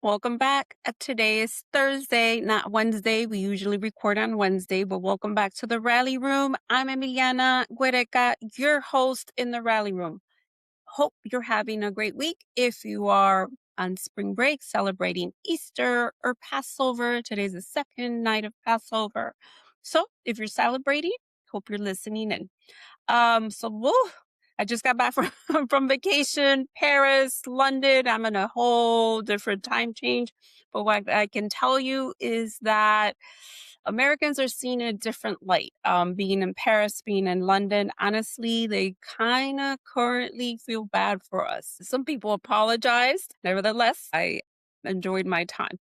Welcome back. Today is Thursday, not Wednesday. We usually record on Wednesday, but welcome back to the Rally Room. I'm Emiliana Guereca, your host in the Rally Room. Hope you're having a great week. If you are on spring break celebrating Easter or Passover, today's the second night of Passover. So if you're celebrating, hope you're listening in. So I just got back from from vacation, Paris, London. I'm in a whole different time change. But what I can tell you is that Americans are seen in a different light. Being in Paris, being in London, honestly, they kind of currently feel bad for us. Some people apologized. Nevertheless, I enjoyed my time.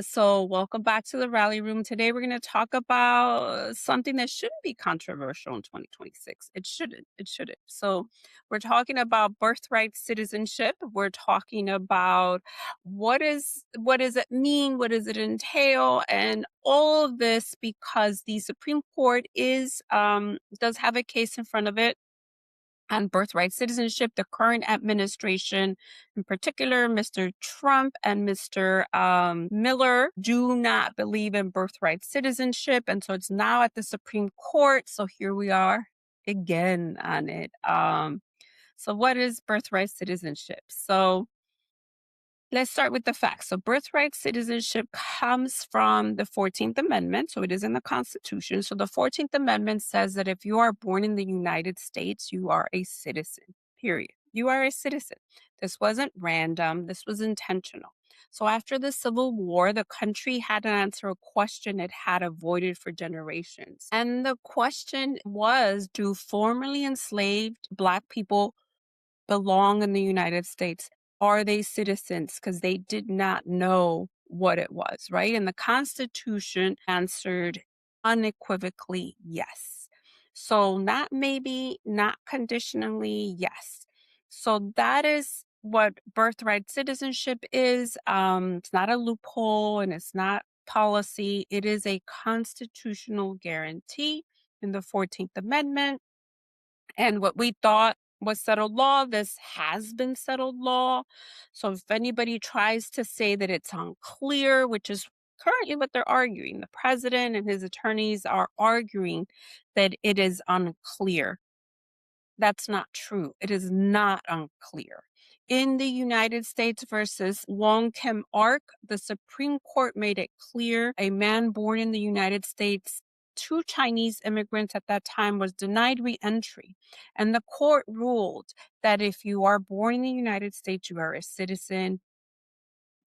So welcome back to the Rally Room. Today we're going to talk about something that shouldn't be controversial in 2026. It shouldn't. It shouldn't. So we're talking about birthright citizenship. We're talking about what does it mean? What does it entail? And all of this because the Supreme Court does have a case in front of it on birthright citizenship. The current administration, in particular, Mr. Trump and Mr. Miller, do not believe in birthright citizenship. And so it's now at the Supreme Court. So here we are again on it. So what is birthright citizenship? So let's start with the facts. So, birthright citizenship comes from the 14th Amendment. So, it is in the Constitution. So, the 14th Amendment says that if you are born in the United States, you are a citizen, period. You are a citizen. This wasn't random, this was intentional. So, after the Civil War, the country had to answer a question it had avoided for generations. And the question was, do formerly enslaved Black people belong in the United States? Are they citizens? Because they did not know what it was, right? And the Constitution answered unequivocally yes. So, not maybe, not conditionally, yes. So, that is what birthright citizenship is. It's not a loophole and it's not policy, it is a constitutional guarantee in the 14th Amendment. And what we thought was settled law, this has been settled law. So if anybody tries to say that it's unclear, which is currently what they're arguing, the president and his attorneys are arguing that it is unclear. That's not true. It is not unclear. In the United States versus Wong Kim Ark, the Supreme Court made it clear a man born in the United States to Chinese immigrants at that time was denied reentry. And the court ruled that if you are born in the United States, you are a citizen,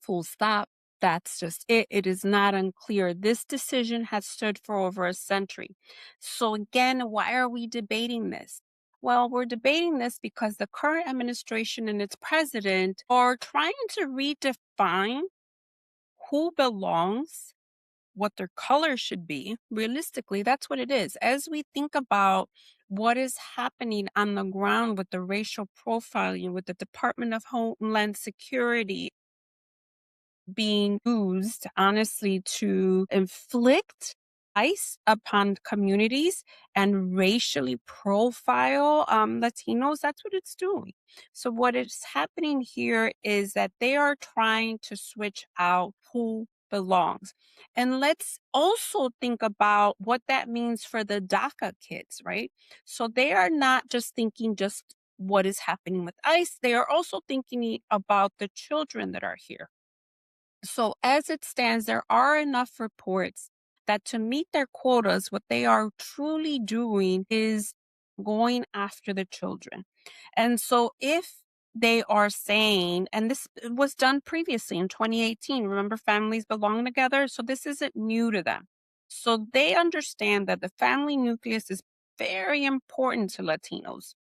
full stop. That's just it. It is not unclear. This decision has stood for over a century. So, again, why are we debating this? Well, we're debating this because the current administration and its president are trying to redefine who belongs, what their color should be. Realistically, that's what it is. As we think about what is happening on the ground with the racial profiling, with the Department of Homeland Security, being used, honestly, to inflict ice upon communities and racially profile Latinos. That's what it's doing. So, what is happening here is that they are trying to switch out who belongs. And let's also think about what that means for the DACA kids, right? So, they are not just thinking just what is happening with ICE, they are also thinking about the children that are here. So, as it stands, there are enough reports that to meet their quotas, what they are truly doing is going after the children. And so, if they are saying, and this was done previously in 2018, remember, families belong together. So, this isn't new to them. So, they understand that the family nucleus is very important to Latinos.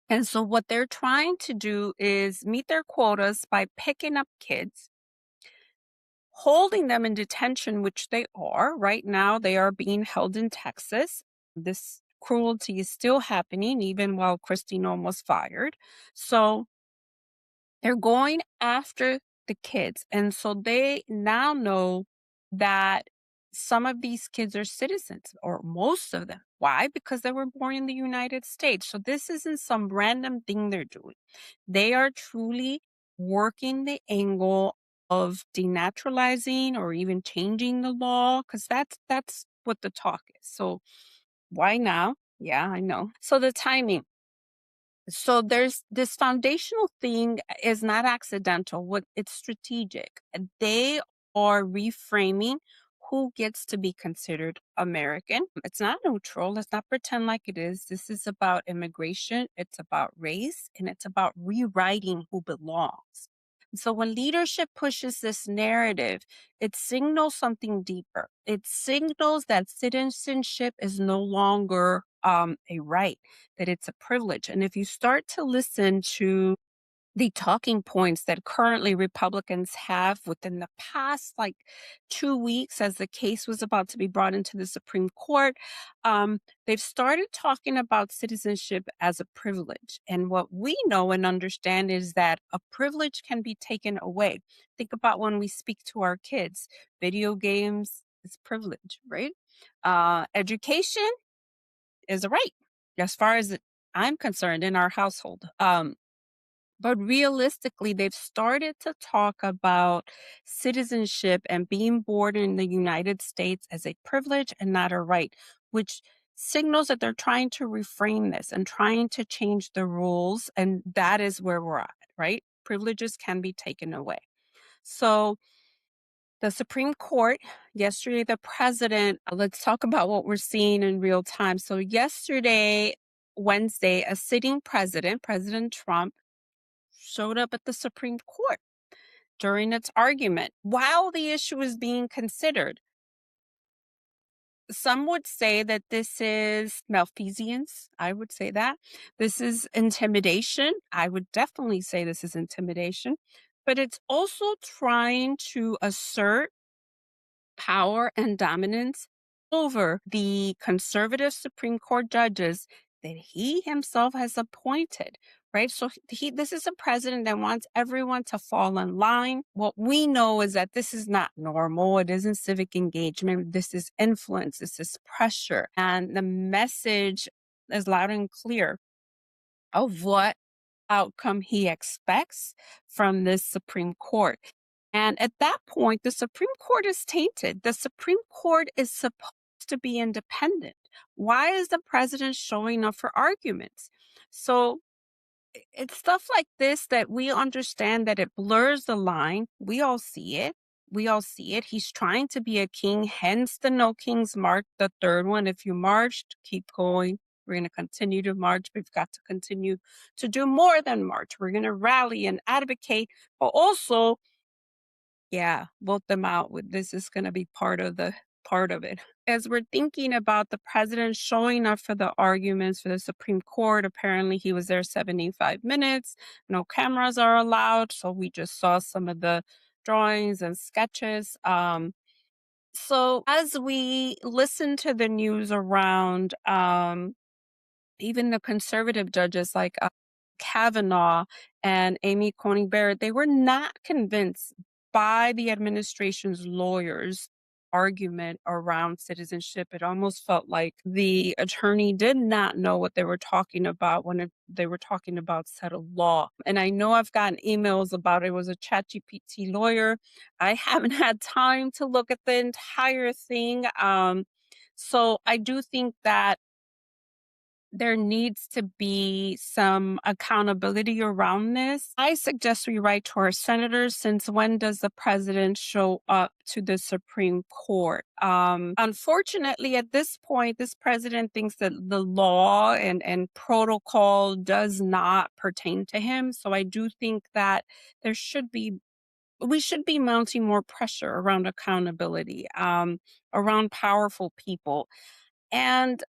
And so, what they're trying to do is meet their quotas by picking up kids, holding them in detention, which they are. Right now, they are being held in Texas. This cruelty is still happening, even while Christine was fired. So they're going after the kids. And so they now know that some of these kids are citizens, or most of them. Why? Because they were born in the United States. So this isn't some random thing they're doing. They are truly working the angle of denaturalizing or even changing the law, because that's what the talk is. So why now? Yeah, I know. So the timing. So there's this foundational thing is not accidental. What it's strategic. They are reframing who gets to be considered American. It's not neutral. Let's not pretend like it is. This is about immigration. It's about race, and it's about rewriting who belongs. So when leadership pushes this narrative, it signals something deeper. It signals that citizenship is no longer a right, that it's a privilege. And if you start to listen to the talking points that currently Republicans have within the past 2 weeks, as the case was about to be brought into the Supreme Court, they've started talking about citizenship as a privilege. And what we know and understand is that a privilege can be taken away. Think about when we speak to our kids. Video games is privilege, right? Education is a right, as far as I'm concerned, in our household. But realistically, they've started to talk about citizenship and being born in the United States as a privilege and not a right, which signals that they're trying to reframe this and trying to change the rules. And that is where we're at, right? Privileges can be taken away. So the Supreme Court, yesterday, the president, let's talk about what we're seeing in real time. So yesterday, Wednesday, a sitting president, President Trump, showed up at the Supreme Court during its argument while the issue is being considered. Some would say that this is malfeasance. I would say that. This is intimidation. I would definitely say this is intimidation. But it's also trying to assert power and dominance over the conservative Supreme Court judges that he himself has appointed, right? So this is a president that wants everyone to fall in line. What we know is that this is not normal. It isn't civic engagement. This is influence. This is pressure. And the message is loud and clear of what outcome he expects from this Supreme Court. And at that point, the Supreme Court is tainted. The Supreme Court is supposed to be independent. Why is the president showing up for arguments? So it's stuff like this that we understand that it blurs the line. We all see it. We all see it. He's trying to be a king, hence the No King's March, the third one. If you marched, keep going. We're going to continue to march. We've got to continue to do more than march. We're going to rally and advocate, but also, yeah, vote them out. This is going to be part of it. As we're thinking about the president showing up for the arguments for the Supreme Court, apparently he was there 75 minutes. No cameras are allowed, so we just saw some of the drawings and sketches. So as we listen to the news around even the conservative judges like Kavanaugh and Amy Coney Barrett, they were not convinced by the administration's lawyers' argument around citizenship. It almost felt like the attorney did not know what they were talking about when they were talking about settled law. And I know I've gotten emails about it was a ChatGPT lawyer. I haven't had time to look at the entire thing. So I do think that there needs to be some accountability around this. I suggest we write to our senators, since when does the president show up to the Supreme Court? Unfortunately, at this point, this president thinks that the law and protocol does not pertain to him. So I do think that we should be mounting more pressure around accountability, around powerful people. And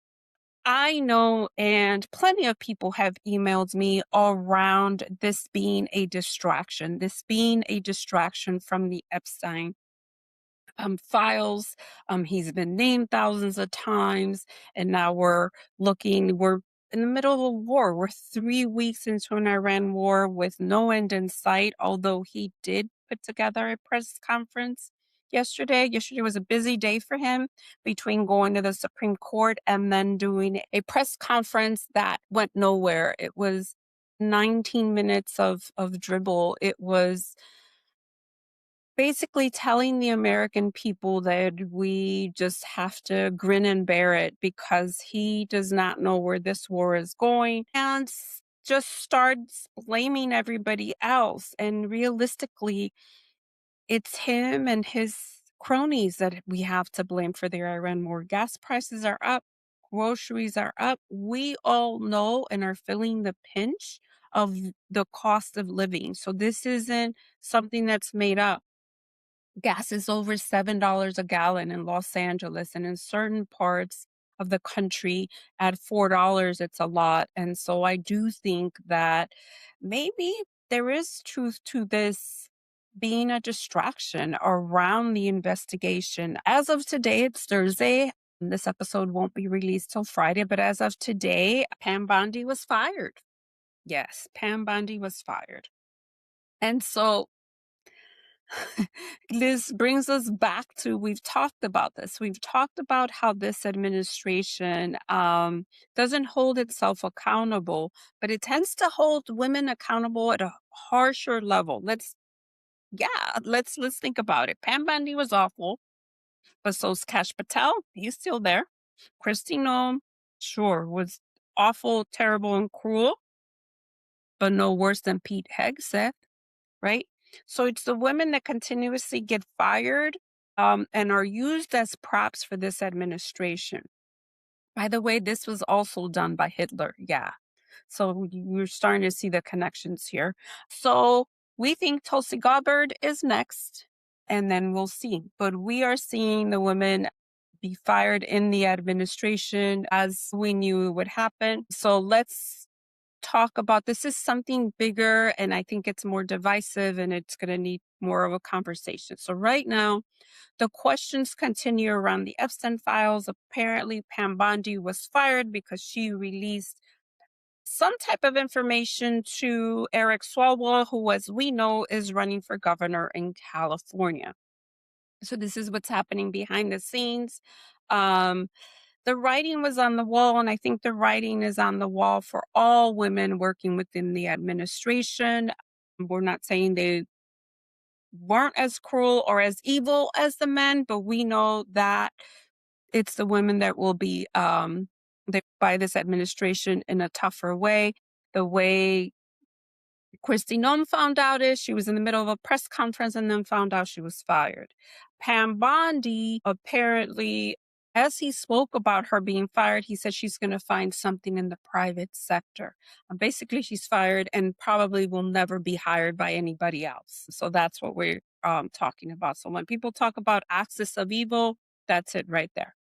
I know, and plenty of people have emailed me around this being a distraction, from the Epstein files. He's been named thousands of times, and now we're in the middle of a war. We're 3 weeks into an Iran war with no end in sight, although he did put together a press conference yesterday. Yesterday was a busy day for him between going to the Supreme Court and then doing a press conference that went nowhere. It was 19 minutes of dribble. It was basically telling the American people that we just have to grin and bear it because he does not know where this war is going and just starts blaming everybody else. And realistically, it's him and his cronies that we have to blame for the Iran war. Gas prices are up, groceries are up. We all know and are feeling the pinch of the cost of living. So this isn't something that's made up. Gas is over $7 a gallon in Los Angeles, and in certain parts of the country at $4, it's a lot. And so I do think that maybe there is truth to this being a distraction around the investigation. As of today, it's Thursday. This episode won't be released till Friday, but as of today, Pam Bondi was fired. Yes, Pam Bondi was fired. And so this brings us back to we've talked about this. We've talked about how this administration doesn't hold itself accountable, but it tends to hold women accountable at a harsher level. Let's think about it. Pam Bondi was awful, but so's Cash Patel. He's still there. Christy Nome, sure, was awful, terrible, and cruel, but no worse than Pete Hegseth, right? So it's the women that continuously get fired and are used as props for this administration. By the way, this was also done by Hitler. Yeah. So we're starting to see the connections here. So we think Tulsi Gabbard is next, and then we'll see. But we are seeing the women be fired in the administration as we knew it would happen. So let's talk about this is something bigger, and I think it's more divisive and it's going to need more of a conversation. So right now, the questions continue around the Epstein files. Apparently, Pam Bondi was fired because she released some type of information to Eric Swalwell, who, as we know, is running for governor in California. So this is what's happening behind the scenes. Um, the writing was on the wall, and I think the writing is on the wall for all women working within the administration. We're not saying they weren't as cruel or as evil as the men, but we know that it's the women that will be by this administration in a tougher way. The way Christy Nome found out is she was in the middle of a press conference and then found out she was fired. Pam Bondi apparently, as he spoke about her being fired, he said she's going to find something in the private sector. Basically, she's fired and probably will never be hired by anybody else. So that's what we're talking about. So when people talk about axis of evil, that's it right there.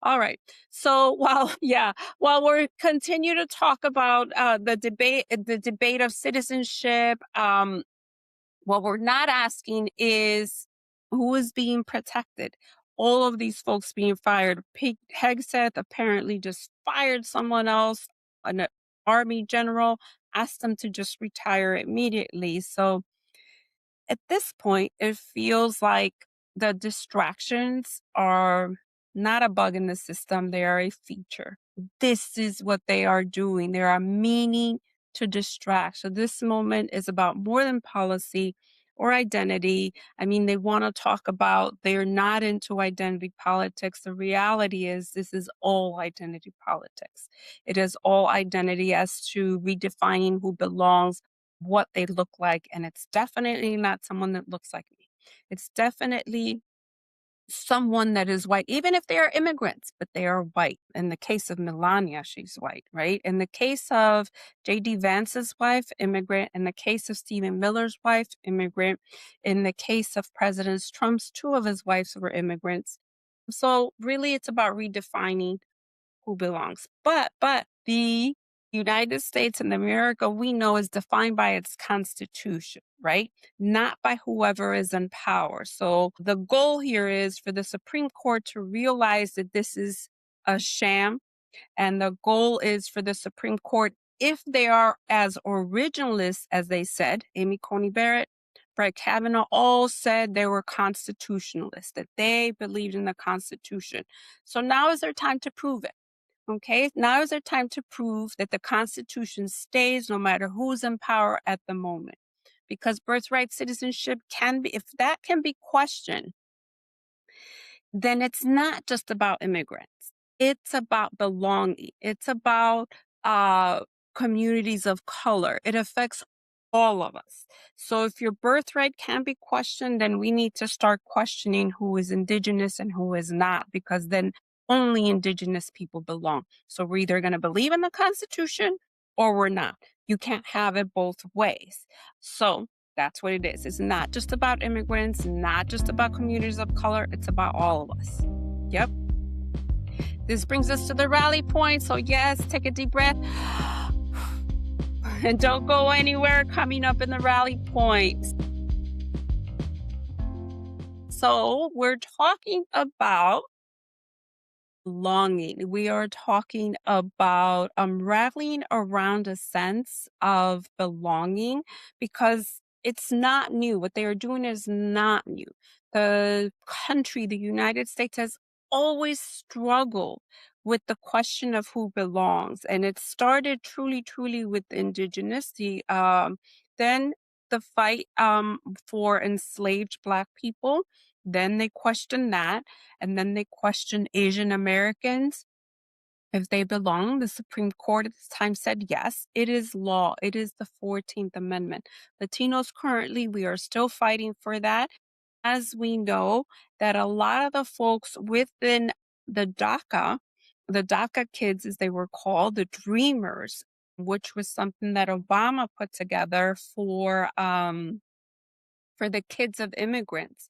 All right. So while we continue to talk about the debate of citizenship, what we're not asking is who is being protected. All of these folks being fired. Pete Hegseth apparently just fired someone else, an army general, asked them to just retire immediately. So at this point, it feels like the distractions are not a bug in the system, they are a feature. This is what they are doing. They are meaning to distract. So this moment is about more than policy or identity. I mean, they want to talk about they're not into identity politics. The reality is this is all identity politics. It is all identity as to redefining who belongs, what they look like. And it's definitely not someone that looks like me. It's definitely someone that is white, even if they are immigrants, but they are white. In the case of Melania, she's white, right? In the case of J.D. Vance's wife, immigrant. In the case of Stephen Miller's wife, immigrant. In the case of President Trump's, two of his wives were immigrants. So really, it's about redefining who belongs. But the United States and America we know is defined by its constitution, right? Not by whoever is in power. So the goal here is for the Supreme Court to realize that this is a sham. And the goal is for the Supreme Court, if they are as originalists as they said, Amy Coney Barrett, Brett Kavanaugh, all said they were constitutionalists, that they believed in the Constitution. So now is their time to prove it. Okay, now is their time to prove that the Constitution stays no matter who's in power at the moment. because birthright citizenship can be, if that can be questioned, then it's not just about immigrants. It's about belonging. It's about uh, communities of color. It affects all of us. So if your birthright can be questioned, then we need to start questioning who is indigenous and who is not, because then only indigenous people belong. So we're either going to believe in the Constitution or we're not. You can't have it both ways. So that's what it is. It's not just about immigrants, not just about communities of color. It's about all of us. Yep. This brings us to the rally point. So yes, take a deep breath. And don't go anywhere coming up in the rally points. So we're talking about longing. We are talking about unraveling around a sense of belonging, because it's not new. What they are doing is not new. The country, the United States, has always struggled with the question of who belongs. And it started truly with indigeneity. Then the fight for enslaved Black people. Then they questioned that. And then they questioned Asian Americans if they belong. The Supreme Court at this time said yes, it is law. It is the 14th Amendment. Latinos currently, we are still fighting for that. As we know that a lot of the folks within the DACA kids, as they were called, the Dreamers, which was something that Obama put together for the kids of immigrants.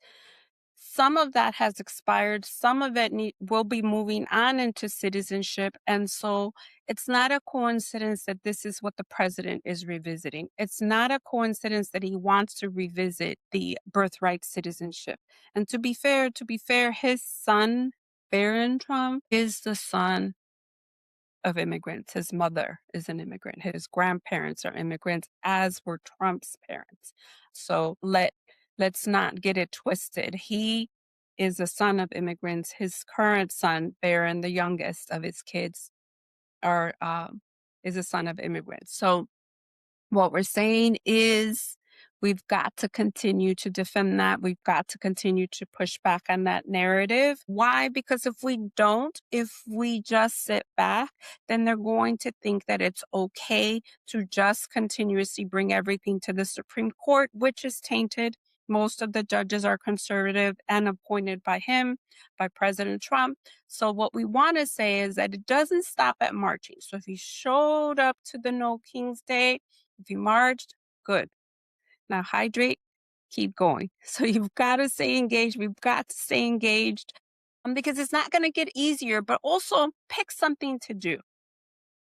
Some of that has expired. Some of it will be moving on into citizenship. And so it's not a coincidence that this is what the president is revisiting. It's not a coincidence that he wants to revisit the birthright citizenship. And to be fair, his son, Barron Trump, is the son of immigrants. His mother is an immigrant. His grandparents are immigrants, as were Trump's parents. So let's not get it twisted. He is a son of immigrants. His current son, Barron, the youngest of his kids, are is a son of immigrants. So what we're saying is we've got to continue to defend that. We've got to continue to push back on that narrative. Why? Because if we don't, if we just sit back, then they're going to think that it's okay to just continuously bring everything to the Supreme Court, which is tainted. Most of the judges are conservative and appointed by him, by President Trump. So what we want to say is that it doesn't stop at marching. So if he showed up to the No King's Day, if you marched, good. Now hydrate, keep going. So you've got to stay engaged. We've got to stay engaged because it's not going to get easier, but also pick something to do.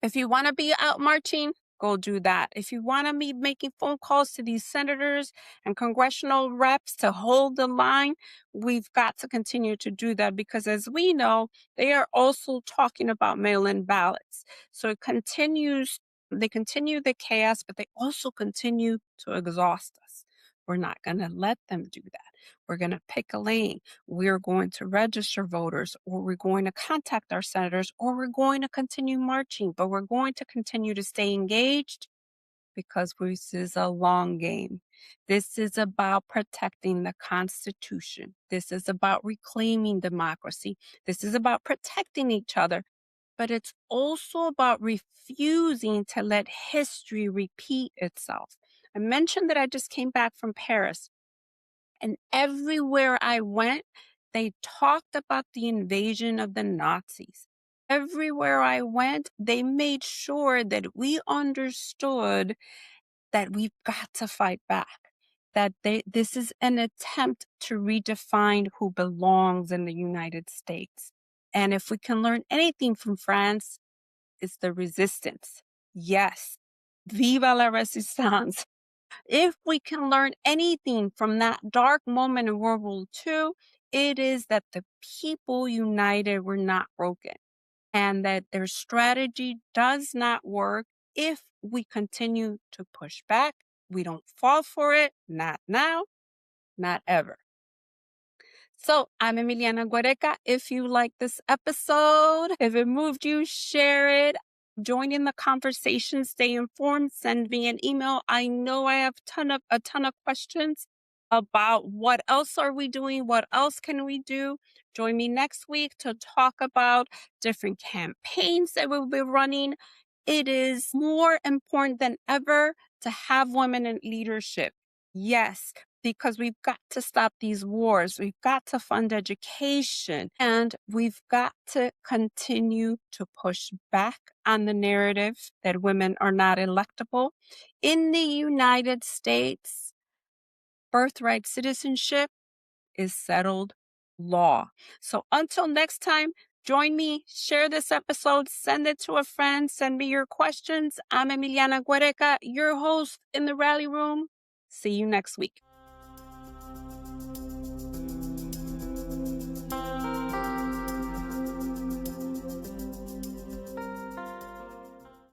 If you want to be out marching, go do that. If you want to be making phone calls to these senators and congressional reps to hold the line, we've got to continue to do that, because as we know, they are also talking about mail-in ballots. So they continue the chaos, but they also continue to exhaust us. We're not going to let them do that. We're going to pick a lane. We're going to register voters, or we're going to contact our senators, or we're going to continue marching, but we're going to continue to stay engaged, because this is a long game. This is about protecting the Constitution. This is about reclaiming democracy. This is about protecting each other, but it's also about refusing to let history repeat itself. I mentioned that I just came back from Paris. And everywhere I went, they talked about the invasion of the Nazis. Everywhere I went, they made sure that we understood that we've got to fight back, that this is an attempt to redefine who belongs in the United States. And if we can learn anything from France, it's the resistance. Yes, viva la resistance. If we can learn anything from that dark moment in World War II, it is that the people united were not broken, and that their strategy does not work if we continue to push back. We don't fall for it, not now, not ever. So I'm Emiliana Guereca. If you like this episode, if it moved you, share it. Join in the conversation, stay informed, send me an email. I know I have a ton of questions about what else are we doing, what else can we do. Join me next week to talk about different campaigns that we'll be running. It is more important than ever to have women in leadership. Yes, because we've got to stop these wars. We've got to fund education, and we've got to continue to push back on the narrative that women are not electable. In the United States, birthright citizenship is settled law. So until next time, join me, share this episode, send it to a friend, send me your questions. I'm Emiliana Guereca, your host in the Rally Room. See you next week.